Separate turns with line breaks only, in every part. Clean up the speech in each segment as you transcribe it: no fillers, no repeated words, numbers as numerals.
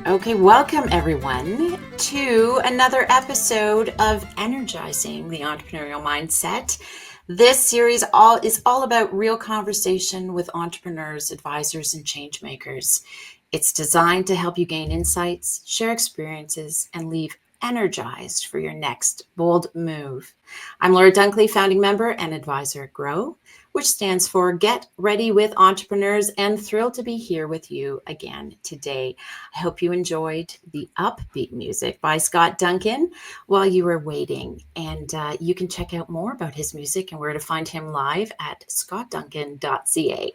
Okay, welcome everyone to another episode of Energizing the Entrepreneurial Mindset. This series is all about real conversation with entrepreneurs, advisors, and change makers. It's designed to help you gain insights, share experiences, and leave energized for your next bold move. I'm Laura Dunkley, founding member and advisor at GRWE, which stands for Get Ready with Entrepreneurs, and thrilled to be here with you again today. I hope you enjoyed the upbeat music by Scott Duncan while you were waiting. And you can check out more about his music and where to find him live at scottduncan.ca.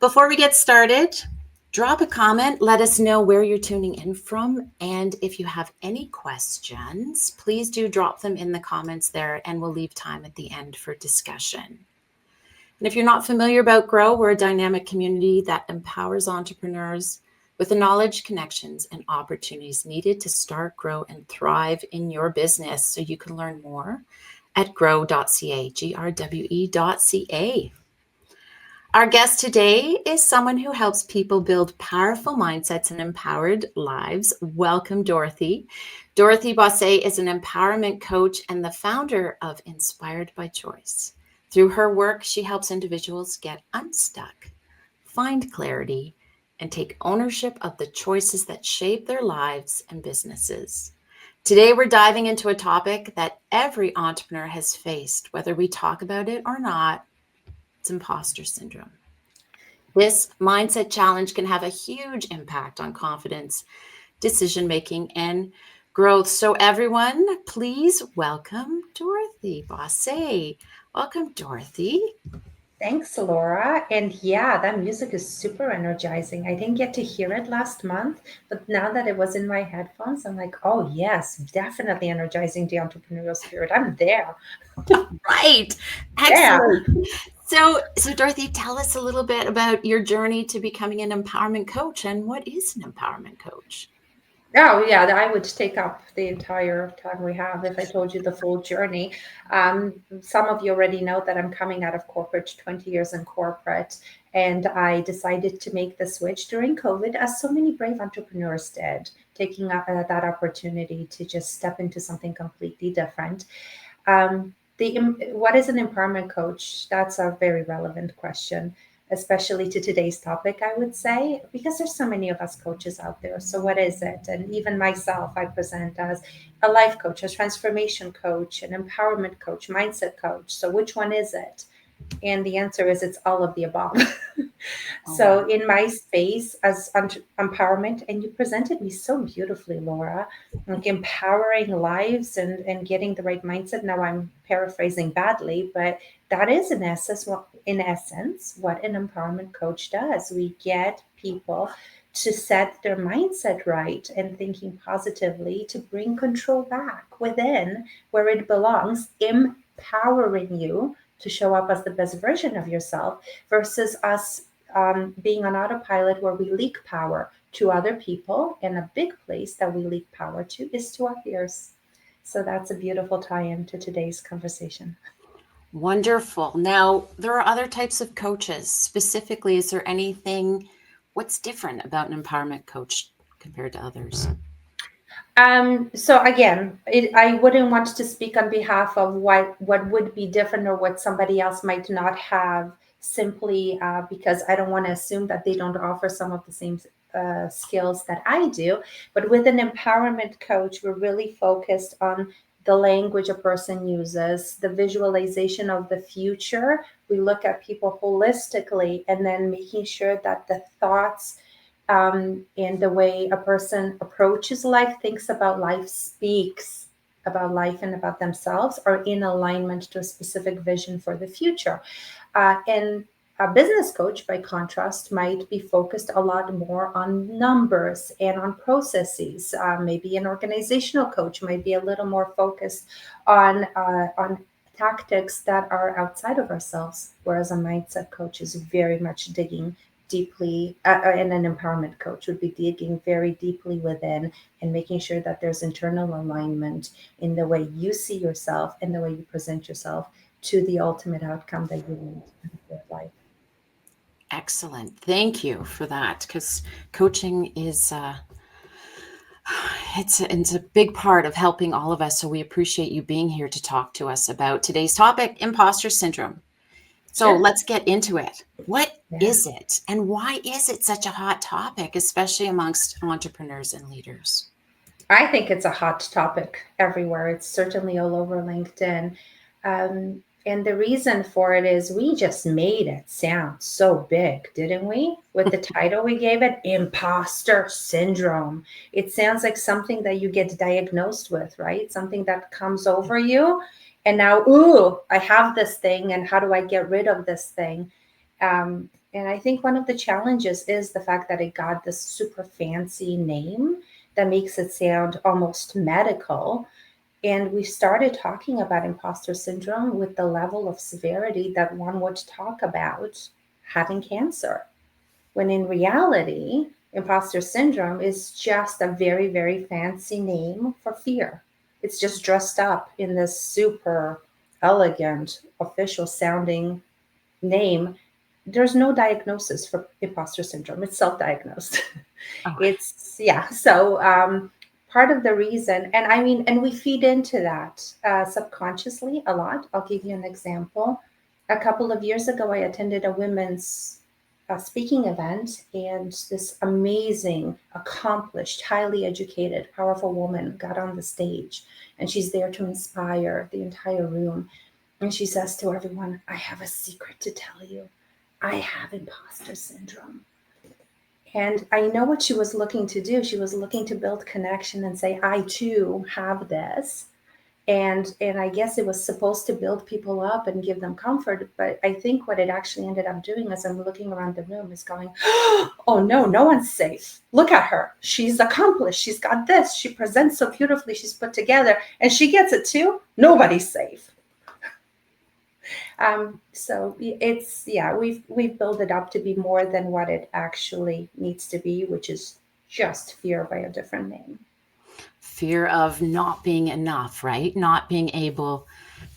Before we get started, drop a comment. Let us know where you're tuning in from. And if you have any questions, please do drop them in the comments there, and we'll leave time at the end for discussion. And if you're not familiar about GRWE, we're a dynamic community that empowers entrepreneurs with the knowledge, connections, and opportunities needed to start, grow, and thrive in your business. So you can learn more at grwe.ca, GRWE.ca. Our guest today is someone who helps people build powerful mindsets and empowered lives. Welcome, Dorothy. Dorothy Bossé is an empowerment coach and the founder of Inspired by Choice. Through her work, she helps individuals get unstuck, find clarity, and take ownership of the choices that shape their lives and businesses. Today, we're diving into a topic that every entrepreneur has faced, whether we talk about it or not. It's imposter syndrome. This mindset challenge can have a huge impact on confidence, decision-making, and growth. So everyone, please welcome Dorothy Bossé. Welcome, Dorothy.
Thanks, Laura. And yeah, that music is super energizing. I didn't get to hear it last month, but now that it was in my headphones, I'm like, oh, yes, definitely energizing the entrepreneurial spirit. I'm there.
Right.
Yeah.
Excellent. So Dorothy, tell us a little bit about your journey to becoming an empowerment coach, and what is an empowerment coach?
Oh, yeah, I would take up the entire time we have if I told you the full journey. Some of you already know that I'm coming out of corporate, 20 years in corporate, and I decided to make the switch during COVID, as so many brave entrepreneurs did, taking up that opportunity to just step into something completely different. What is an empowerment coach? That's a very relevant question, especially to today's topic, I would say, because there's so many of us coaches out there. So what is it? And even myself, I present as a life coach, a transformation coach, an empowerment coach, mindset coach. So which one is it? And the answer is it's all of the above.
Oh, wow.
So in my space as empowerment, and you presented me so beautifully, Laura, like empowering lives and getting the right mindset. Now I'm paraphrasing badly, but that is in essence what an empowerment coach does. We get people to set their mindset right and thinking positively to bring control back within where it belongs, empowering you to show up as the best version of yourself versus us being on autopilot where we leak power to other people. And a big place that we leak power to is to our peers. So that's a beautiful tie in to today's conversation.
Wonderful. Now, there are other types of coaches. Specifically, is there anything, what's different about an empowerment coach compared to others?
So again, I wouldn't want to speak on behalf of what would be different or what somebody else might not have, simply because I don't want to assume that they don't offer some of the same skills that I do. But with an empowerment coach, we're really focused on the language a person uses, the visualization of the future. We look at people holistically, and then making sure that the thoughts and the way a person approaches life, thinks about life, speaks about life and about themselves are in alignment to a specific vision for the future. And a business coach, by contrast, might be focused a lot more on numbers and on processes. Maybe an organizational coach might be a little more focused on tactics that are outside of ourselves, whereas a mindset coach is very much digging deeply, and an empowerment coach would be digging very deeply within and making sure that there's internal alignment in the way you see yourself and the way you present yourself to the ultimate outcome that you want in your life.
Excellent. Thank you for that, because coaching is It's a big part of helping all of us. So we appreciate you being here to talk to us about today's topic, imposter syndrome. So
Sure.
let's get into it. What
Yeah.
is it, and why is it such a hot topic, especially amongst entrepreneurs and leaders?
I think it's a hot topic everywhere. It's certainly all over LinkedIn. And the reason for it is we just made it sound so big, didn't we? With the title we gave it, Imposter Syndrome. It sounds like something that you get diagnosed with, right? Something that comes over you. And now, ooh, I have this thing, and how do I get rid of this thing? And I think one of the challenges is the fact that it got this super fancy name that makes it sound almost medical. And we started talking about imposter syndrome with the level of severity that one would talk about having cancer. When in reality, imposter syndrome is just a very, very fancy name for fear. It's just dressed up in this super elegant, official sounding name. There's no diagnosis for imposter syndrome, it's self diagnosed.
Oh,
It's yeah. So part of the reason, and I mean, and we feed into that subconsciously a lot. I'll give you an example. A couple of years ago, I attended a women's speaking event, and this amazing, accomplished, highly educated, powerful woman got on the stage, and she's there to inspire the entire room. And she says to everyone, "I have a secret to tell you. I have imposter syndrome." And I know what she was looking to do. She was looking to build connection and say, I too have this. And I guess it was supposed to build people up and give them comfort. But I think what it actually ended up doing as I'm looking around the room is going, oh no, no one's safe. Look at her. She's accomplished. She's got this. She presents so beautifully. She's put together. And she gets it too. Nobody's safe. So it's yeah, we've built it up to be more than what it actually needs to be, which is just fear by a different name.
fear of not being enough, right? Not being able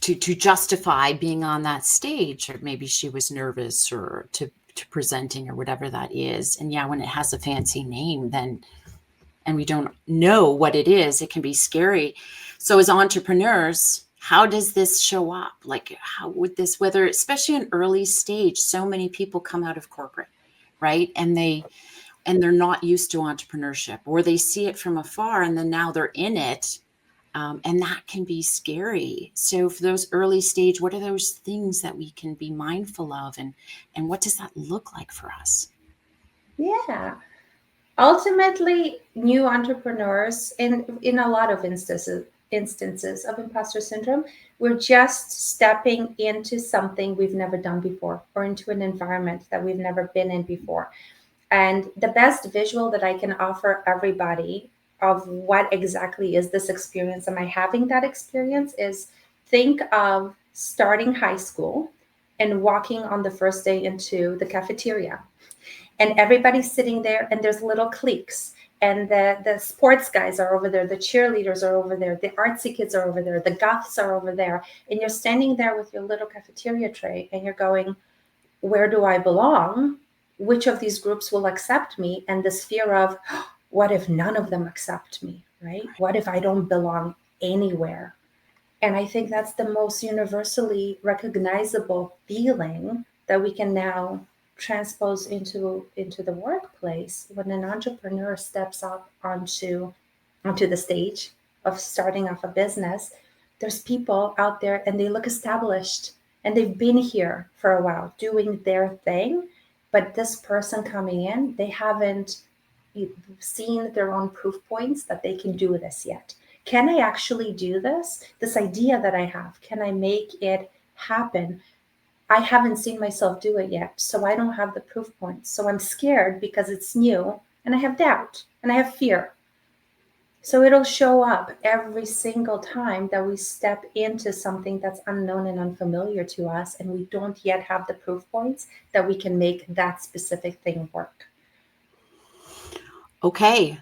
to justify being on that stage, or maybe she was nervous or to presenting or whatever that is. And yeah, when it has a fancy name, then and we don't know what it is, it can be scary. So as entrepreneurs, how does this show up? Like how would this, whether especially in early stage, so many people come out of corporate, right? And they're not used to entrepreneurship, or they see it from afar and then now they're in it. And that can be scary. So for those early stage, what are those things that we can be mindful of, and what does that look like for us?
Yeah. Ultimately, new entrepreneurs in a lot of instances of imposter syndrome, we're just stepping into something we've never done before or into an environment that we've never been in before. And the best visual that I can offer everybody of what exactly is this experience, am I having that experience, is think of starting high school and walking on the first day into the cafeteria. And everybody's sitting there, and there's little cliques. And the sports guys are over there, the cheerleaders are over there, the artsy kids are over there, the goths are over there. And you're standing there with your little cafeteria tray, and you're going, where do I belong? Which of these groups will accept me? And this fear of, what if none of them accept me, right? What if I don't belong anywhere? And I think that's the most universally recognizable feeling that we can now transpose into the workplace when an entrepreneur steps up onto the stage of starting off a business. There's people out there and they look established and they've been here for a while doing their thing, but this person coming in, they haven't seen their own proof points that they can do this yet. Can I actually do this? This idea that I have, can I make it happen? I haven't seen myself do it yet, so I don't have the proof points. So I'm scared because it's new, and I have doubt and I have fear. So it'll show up every single time that we step into something that's unknown and unfamiliar to us, and we don't yet have the proof points that we can make that specific thing work.
Okay.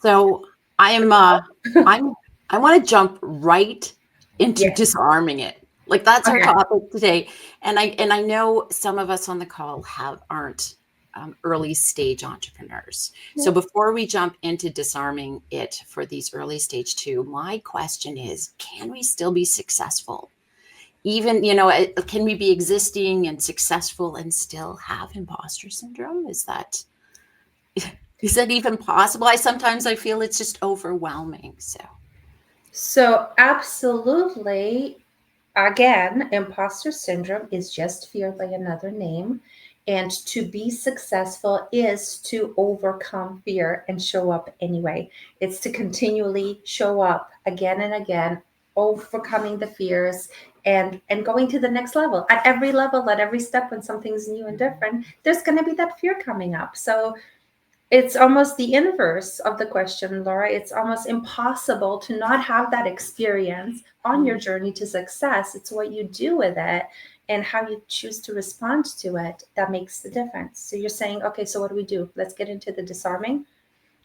So I'm I'm I want to jump right into
Yes.
disarming it. Like that's our
Okay.
topic today. And I know some of us on the call aren't early stage entrepreneurs. So before we jump into disarming it for these early stage 2, my question is, can we still be successful? Even, can we be existing and successful and still have imposter syndrome? Is that even possible? Sometimes I feel it's just overwhelming.
So absolutely. Again, imposter syndrome is just fear by another name. And to be successful is to overcome fear and show up anyway. It's to continually show up again and again, overcoming the fears and going to the next level. At every level, at every step, when something's new and different, there's going to be that fear coming up. So it's almost the inverse of the question, Laura. It's almost impossible to not have that experience on your journey to success. It's what you do with it and how you choose to respond to it that makes the difference. So you're saying, okay, so what do we do? Let's get into the disarming.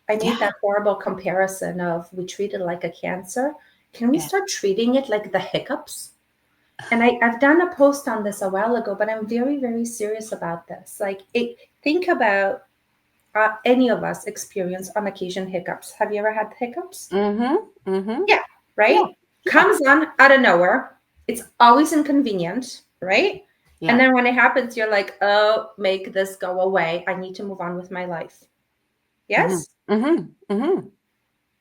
I made that horrible comparison of we treat it like a cancer. Can we start treating it like the hiccups? And I've done a post on this a while ago, but I'm very, very serious about this. Think about any of us experience on occasion hiccups. Have you ever had hiccups?
Mm-hmm. Mm-hmm.
Yeah, right?
Yeah.
Comes on out of nowhere. It's always inconvenient, right?
Yeah.
And then when it happens, you're like, oh, make this go away. I need to move on with my life. Yes?
Mm-hmm. Mm-hmm.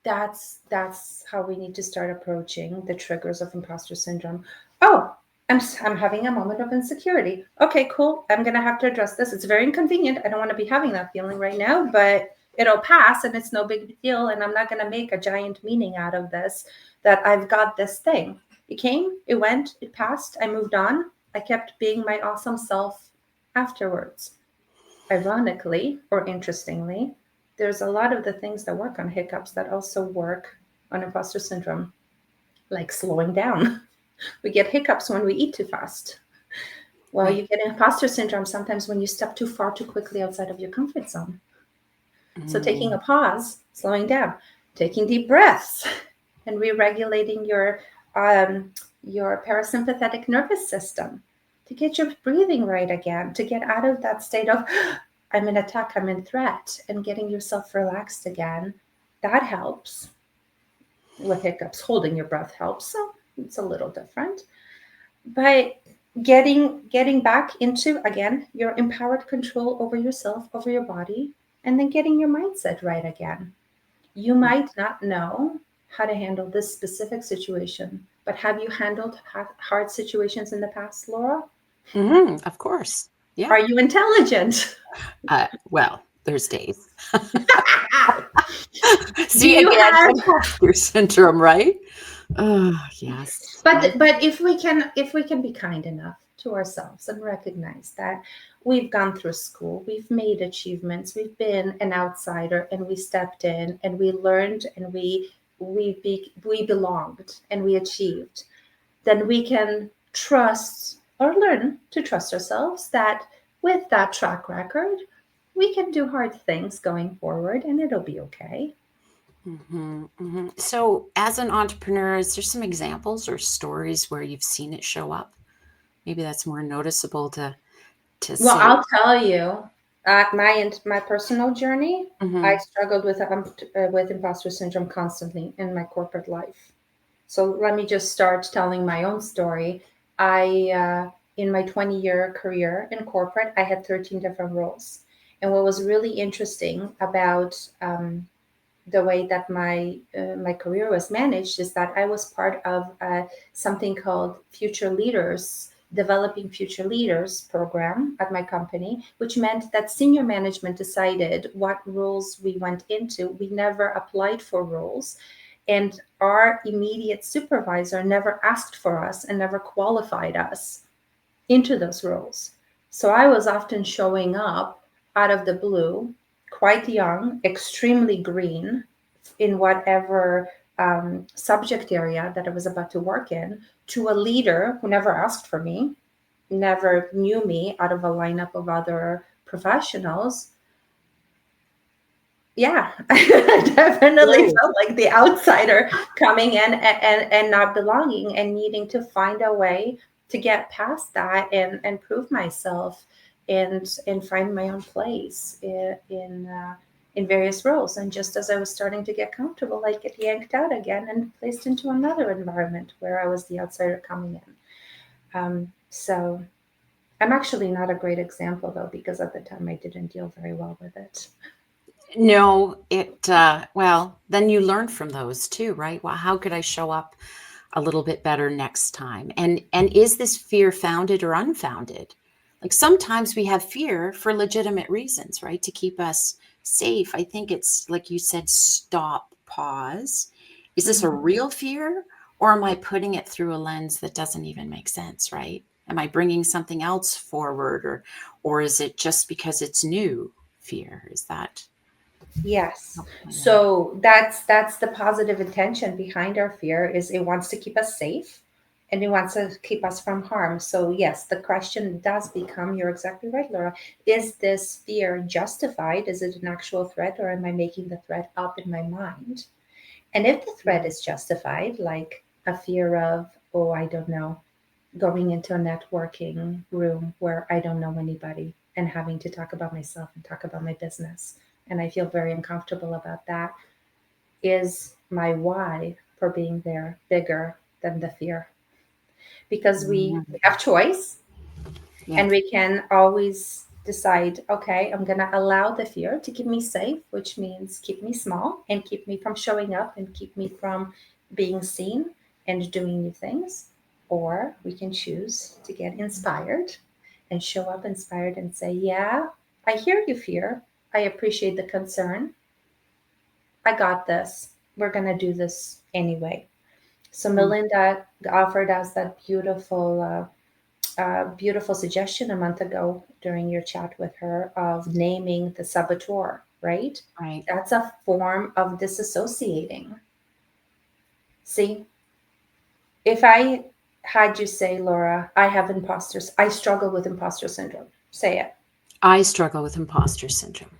That's how we need to start approaching the triggers of imposter syndrome. Oh, I'm having a moment of insecurity. Okay, cool. I'm going to have to address this. It's very inconvenient. I don't want to be having that feeling right now, but it'll pass and it's no big deal. And I'm not going to make a giant meaning out of this, that I've got this thing. It came, it went, it passed. I moved on. I kept being my awesome self afterwards. Ironically, or interestingly, there's a lot of the things that work on hiccups that also work on imposter syndrome, like slowing down. We get hiccups when we eat too fast. Well, you get imposter syndrome sometimes when you step too far too quickly outside of your comfort zone. So taking a pause, slowing down, taking deep breaths, and re-regulating your parasympathetic nervous system to get your breathing right again, to get out of that state of I'm in attack, I'm in threat, and getting yourself relaxed again. That helps with hiccups. Holding your breath helps. So it's a little different. But getting back into, again, your empowered control over yourself, over your body, and then getting your mindset right again. You might not know how to handle this specific situation, but have you handled hard situations in the past, Laura?
Mm-hmm. Of course. Yeah.
Are you intelligent?
Well, there's days.
Do
See,
you
again,
have
imposter syndrome, right? Oh, yes.
But if we can be kind enough to ourselves and recognize that we've gone through school, we've made achievements, we've been an outsider, and we stepped in and we learned and we belonged and we achieved, then we can trust or learn to trust ourselves that with that track record, we can do hard things going forward and it'll be okay.
Mm-hmm, mm-hmm. So, as an entrepreneur, is there some examples or stories where you've seen it show up? Maybe that's more noticeable to
Well,
say.
I'll tell you, my personal journey, I
Mm-hmm.
struggled with imposter syndrome constantly in my corporate life. So let me just start telling my own story. In my 20-year career in corporate, I had 13 different roles. And what was really interesting about the way that my career was managed is that I was part of something called Future Leaders, Developing Future Leaders program at my company, which meant that senior management decided what roles we went into. We never applied for roles, and our immediate supervisor never asked for us and never qualified us into those roles. So I was often showing up out of the blue, quite young, extremely green in whatever subject area that I was about to work in, to a leader who never asked for me, never knew me out of a lineup of other professionals. Yeah, I definitely
True.
felt like the outsider coming in and not belonging and needing to find a way to get past that and prove myself. and find my own place in various roles. And just as I was starting to get comfortable, I'd get yanked out again and placed into another environment where I was the outsider coming in. So I'm actually not a great example though, because at the time I didn't deal very well with it.
No, well, then you learn from those too, right? Well, how could I show up a little bit better next time? And is this fear founded or unfounded? Like sometimes we have fear for legitimate reasons, right? To keep us safe. I think it's like you said, stop, pause. Is this a
Mhm.
real fear, or am I putting it through a lens that doesn't even make sense, right? Am I bringing something else forward, or is it just because it's new fear? Is that
Yes.
yeah.
So that's the positive intention behind our fear is it wants to keep us safe and it wants to keep us from harm. So yes, the question does become, you're exactly right, Laura. Is this fear justified? Is it an actual threat or am I making the threat up in my mind? And if the threat is justified, like a fear of, oh, I don't know, going into a networking room where I don't know anybody and having to talk about myself and talk about my business. And I feel very uncomfortable about that. Is my why for being there bigger than the fear? Because we have choice
Yeah.
and we can always decide, okay, I'm going to allow the fear to keep me safe, which means keep me small and keep me from showing up and keep me from being seen and doing new things. Or we can choose to get inspired and show up inspired and say, yeah, I hear you, fear. I appreciate the concern. I got this. We're going to do this anyway. So
Mm,
Melinda offered us that beautiful suggestion a month ago during your chat with her of naming the saboteur, right?
right.
That's a form of disassociating. See, if I had you say, Laura, I struggle with imposter syndrome, say it.
I struggle with imposter syndrome.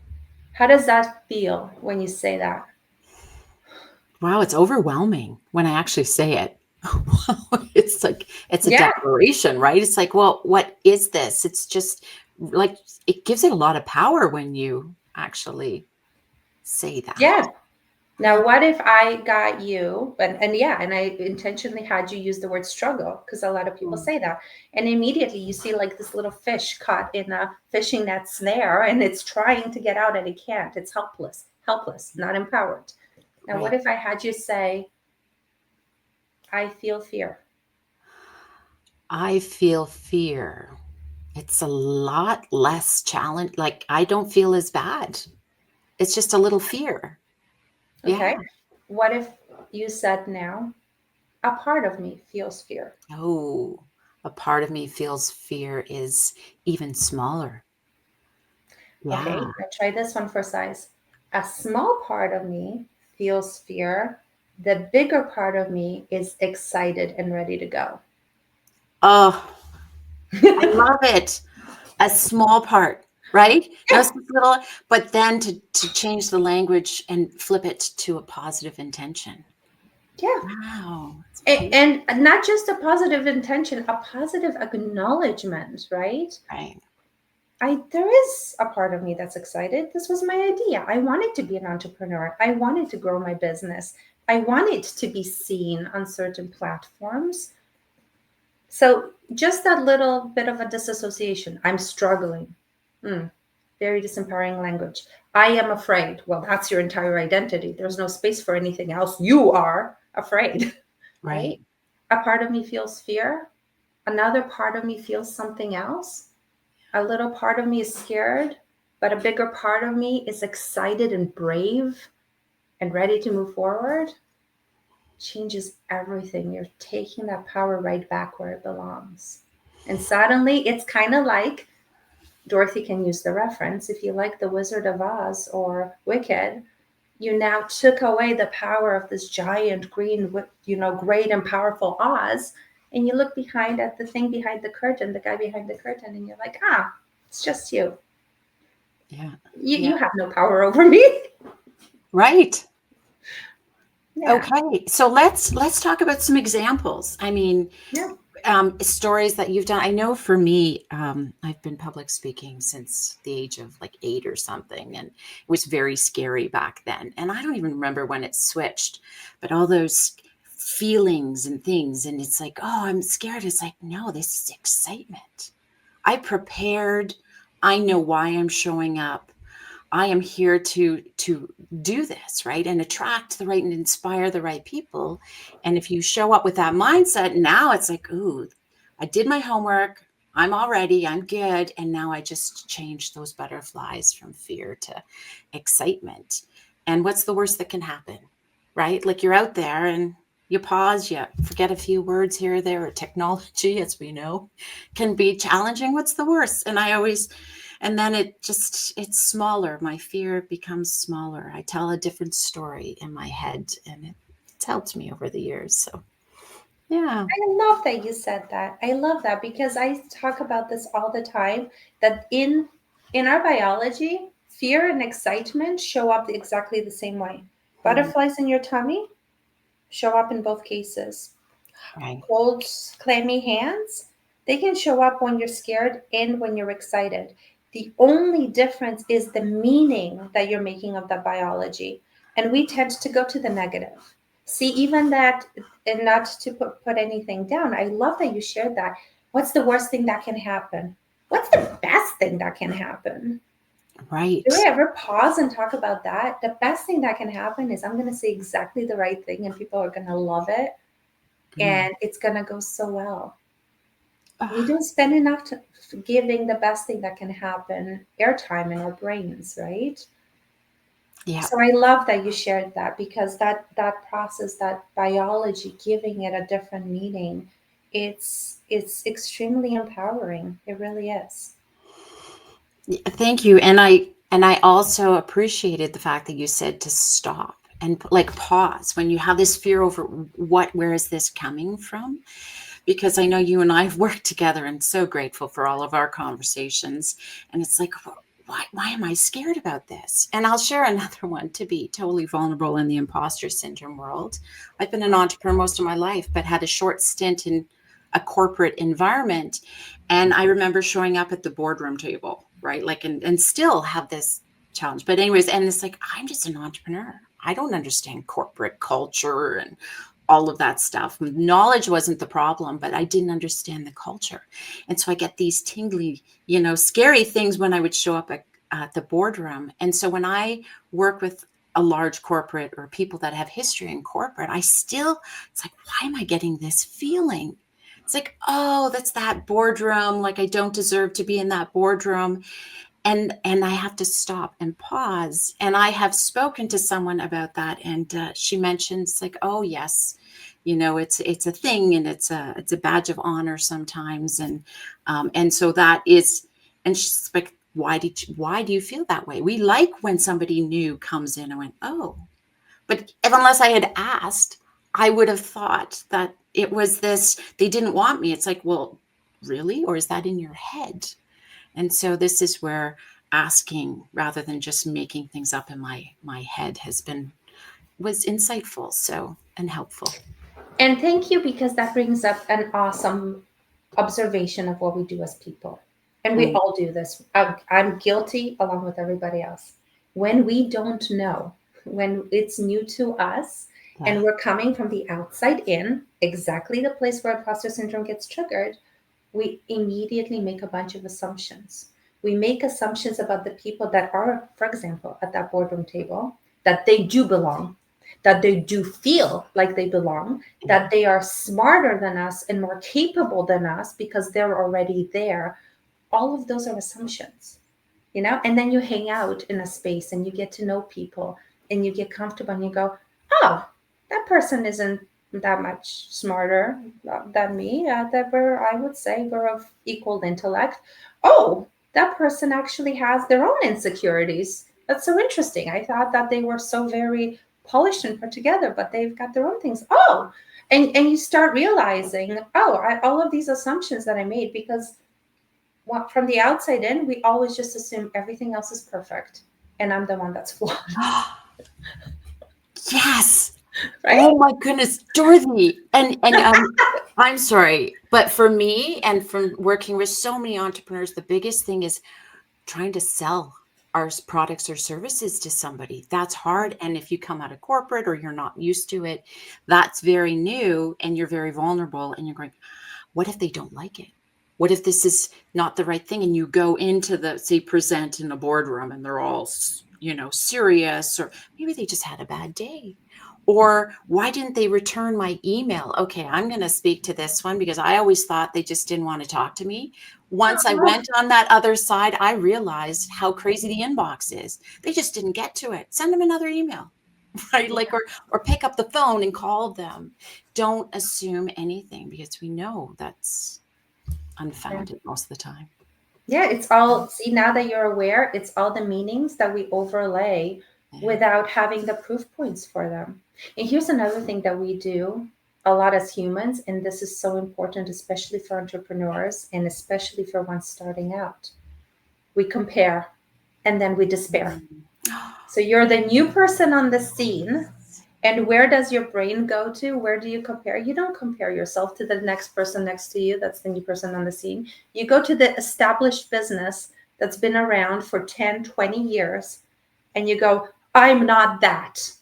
How does that feel when you say that?
Wow, it's overwhelming when I actually say it. It's like it's a
Yeah,
declaration, right? It's like, well, what is this? It's just like it gives it a lot of power when you actually say that.
yeah.
Yeah.
Now, what if I got you, and yeah, and I intentionally had you use the word struggle because a lot of people
Mm,
say that. And immediately you see like this little fish caught in a fishing net snare and it's trying to get out and it can't. It's helpless, not empowered. Now, what
right.
if I had you say, I feel fear?
I feel fear. It's a lot less challenge. Like I don't feel as bad. It's just a little fear. Yeah.
Okay. What if you said now, a part of me feels fear?
Oh, a part of me feels fear is even smaller.
Okay,
Yeah.
now try this one for size. A small part of me feels fear. The bigger part of me is excited and ready to go.
Oh, I love it. A small part, right? Now
Yeah,
it's just little, but then to change the language and flip it to a positive intention.
yeah.
Wow. It's
And not just a positive intention, a positive acknowledgement, right?
right.
There is a part of me that's excited. This was my idea. I wanted to be an entrepreneur. I wanted to grow my business. I wanted to be seen on certain platforms. So just that little bit of a disassociation. I'm struggling. Hmm, very disempowering language. I am afraid. Well, that's your entire identity. There's no space for anything else. You are afraid, right?
Right.
A part of me feels fear. Another part of me feels something else. A little part of me is scared, but a bigger part of me is excited and brave and ready to move forward. Changes everything. You're taking that power right back where it belongs. And suddenly it's kind of like Dorothy can use the reference. If you like The Wizard of Oz or Wicked, you now took away the power of this giant green, great and powerful Oz. And you look behind at the thing behind the curtain, the guy behind the curtain, and you're like, it's just you.
Yeah.
You,
Yeah.
you have no power over me.
Right.
Yeah.
Okay. So let's talk about some examples. I mean,
Yeah.
Stories that you've done. I know for me, I've been public speaking since the age of like 8 or something, and it was very scary back then. And I don't even remember when it switched, but all those feelings and things, and it's like, oh, I'm scared. It's like, no, this is excitement. I prepared. I know why I'm showing up. I am here to do this, right? And attract the right and inspire the right people. And if you show up with that mindset, now it's like, ooh, I did my homework. I'm all ready. I'm good. And now I just changed those butterflies from fear to excitement. And what's the worst that can happen? Right? Like you're out there and you pause, you forget a few words here or there, or technology, as we know, can be challenging. What's the worst? And I always and then it's smaller. My fear becomes smaller. I tell a different story in my head, and it's helped me over the years. So yeah.
I love that you said that. I love that because I talk about this all the time that in our biology, fear and excitement show up exactly the same way.
Mm,
Butterflies in your tummy show up in both cases.
right.
Cold, clammy hands, they can show up when you're scared and when you're excited. The only difference is the meaning that you're making of the biology. And we tend to go to the negative. See, even that, and not to put anything down, I love that you shared that. What's the worst thing that can happen? What's the best thing that can happen? Do we
Right.
ever pause and talk about that? The best thing that can happen is I'm going to say exactly the right thing and people are going to love it
Mm.
and it's going to go so well. We
Ah,
don't spend enough to giving the best thing that can happen airtime in our brains, right?
yeah.
So I love that you shared that because that process, that biology, giving it a different meaning, it's extremely empowering. It really is.
Thank you. And I also appreciated the fact that you said to stop and like pause when you have this fear over where is this coming from? Because I know you and I have worked together and so grateful for all of our conversations. And it's like, why am I scared about this? And I'll share another one to be totally vulnerable in the imposter syndrome world. I've been an entrepreneur most of my life, but had a short stint in a corporate environment. And I remember showing up at the boardroom table, right? Like, and still have this challenge. But, anyways, and it's like, I'm just an entrepreneur. I don't understand corporate culture and all of that stuff. Knowledge wasn't the problem, but I didn't understand the culture. And so I get these tingly, scary things when I would show up at the boardroom. And so when I work with a large corporate or people that have history in corporate, it's like, why am I getting this feeling? It's like, oh, that's that boardroom. Like I don't deserve to be in that boardroom. And I have to stop and pause. And I have spoken to someone about that, and she mentions like, oh yes, it's a thing, and it's a badge of honor sometimes, and so that is, and she's like, why do you feel that way? We like when somebody new comes in and went, oh, but if, unless I had asked, I would have thought that it was this, they didn't want me. It's like, well, really? Or is that in your head? And so this is where asking rather than just making things up in my head was insightful, so, and helpful.
And thank you because that brings up an awesome observation of what we do as people. And we
Mm,
all do this. I'm guilty along with everybody else. When we don't know, when it's new to us,
yeah.
and we're coming from the outside in, exactly the place where imposter syndrome gets triggered, we immediately make a bunch of assumptions. We make assumptions about the people that are, for example, at that boardroom table, that they do belong, that they do feel like they belong,
Yeah.
that they are smarter than us and more capable than us because they're already there. All of those are assumptions, and then you hang out in a space and you get to know people and you get comfortable and you go, oh, that person isn't that much smarter than me. That I would say we're of equal intellect. Oh, that person actually has their own insecurities. That's so interesting. I thought that they were so very polished and put together, but they've got their own things. Oh, and you start realizing, all of these assumptions that I made because from the outside in, we always just assume everything else is perfect, and I'm the one that's flawed.
Yes.
right?
Oh my goodness, Dorothy. And I'm sorry, but for me and from working with so many entrepreneurs, the biggest thing is trying to sell our products or services to somebody. That's hard. And if you come out of corporate or you're not used to it, that's very new and you're very vulnerable and you're going, what if they don't like it? What if this is not the right thing? And you go into the, say, present in a boardroom and they're all, serious, or maybe they just had a bad day. Or why didn't they return my email? Okay, I'm going to speak to this one because I always thought they just didn't want to talk to me. Once I went on that other side, I realized how crazy the inbox is. They just didn't get to it. Send them another email, right?
Yeah.
Like, or pick up the phone and call them. Don't assume anything because we know that's unfounded most of the time.
Yeah, it's all, see, now that you're aware, it's all the meanings that we overlay
Yeah.
without having the proof points for them. And here's another thing that we do a lot as humans, and this is so important, especially for entrepreneurs and especially for ones starting out. We compare and then we despair. So you're the new person on the scene. And where does your brain go to? Where do you compare? You don't compare yourself to the next person next to you. That's the new person on the scene. You go to the established business that's been around for 10, 20 years, and you go, I'm not that.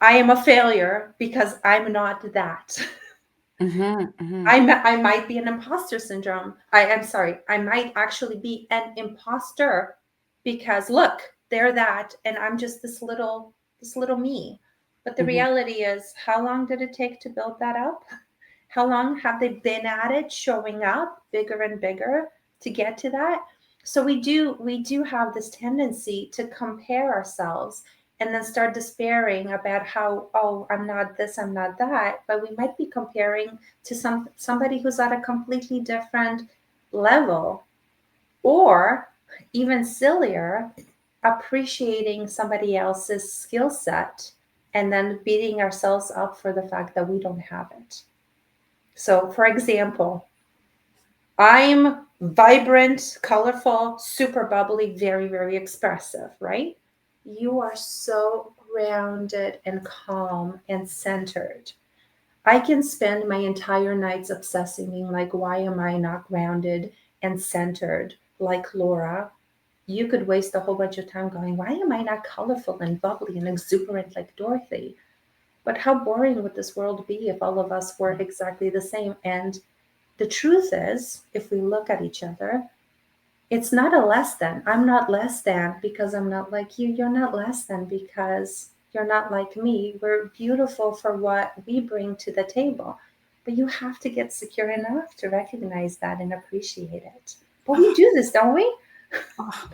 I am a failure because I'm not that. I might be an imposter syndrome. I'm sorry. I might actually be an imposter because look, they're that, and I'm just this little me. But the reality is, how long did it take to build that up? How long have they been at it, showing up bigger and bigger to get to that? So we do have this tendency to compare ourselves and then start despairing about how, oh, I'm not this, I'm not that. But we might be comparing to somebody who's at a completely different level, or even sillier, appreciating somebody else's skill set and then beating ourselves up for the fact that we don't have it. So, for example, I'm vibrant, colorful, super bubbly, very, very expressive, right? You are so grounded and calm and centered. I can spend my entire nights obsessing, being like, why am I not grounded and centered like Laura? You could waste a whole bunch of time going, why am I not colorful and bubbly and exuberant like Dorothy? But how boring would this world be if all of us were exactly the same? And the truth is, if we look at each other, it's not a less than. I'm not less than because I'm not like you. You're not less than because you're not like me. We're beautiful for what we bring to the table. But you have to get secure enough to recognize that and appreciate it. But we
Oh,
do this, don't we?
oh,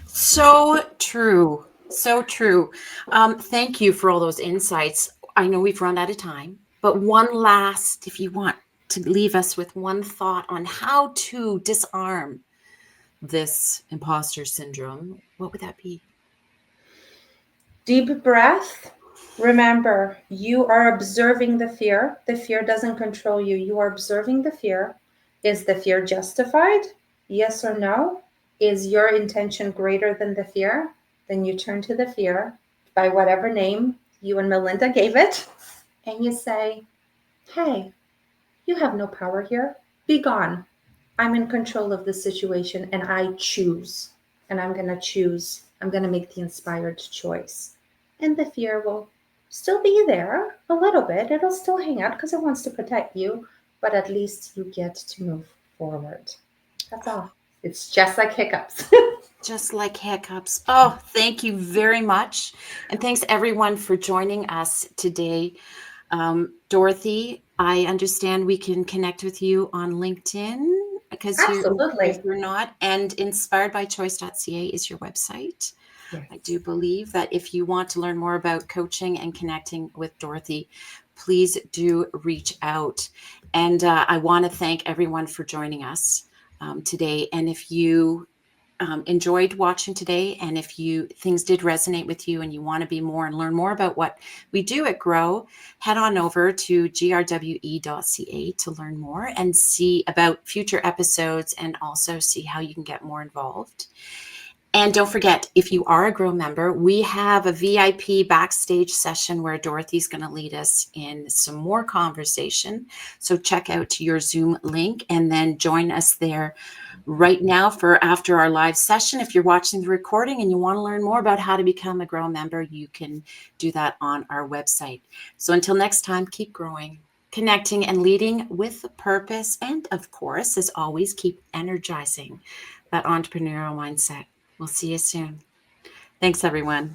so true. So true. Thank you for all those insights. I know we've run out of time, but one last, if you want to leave us with one thought on how to disarm this imposter syndrome, what would that be?
Deep breath. Remember, you are observing the fear. The fear doesn't control you. You are observing the fear. Is the fear justified? Yes or no? Is your intention greater than the fear? Then you turn to the fear by whatever name you and Melinda gave it, and you say, hey, you have no power here. Be gone. I'm in control of the situation and I choose. And I'm going to choose. I'm going to make the inspired choice. And the fear will still be there a little bit. It'll still hang out because it wants to protect you, but at least you get to move forward. That's all. It's just like hiccups.
Just like hiccups. Oh, thank you very much. And thanks everyone for joining us today. Dorothy, I understand we can connect with you on LinkedIn because
Absolutely.
you're not, and inspired by choice.ca is your website. I do
Yes.
believe that if you want to learn more about coaching and connecting with Dorothy, please do reach out. And I want to thank everyone for joining us today. And if you enjoyed watching today, and if you things did resonate with you and you want to be more and learn more about what we do at GRWE, head on over to grwe.ca to learn more and see about future episodes and also see how you can get more involved. And don't forget, if you are a GRWE member, we have a VIP backstage session where Dorothy's going to lead us in some more conversation. So check out your Zoom link and then join us there right now for after our live session. If you're watching the recording and you want to learn more about how to become a GRWE member, you can do that on our website. So until next time, keep growing, connecting, and leading with a purpose. And of course, as always, keep energizing that entrepreneurial mindset. We'll see you soon. Thanks, everyone.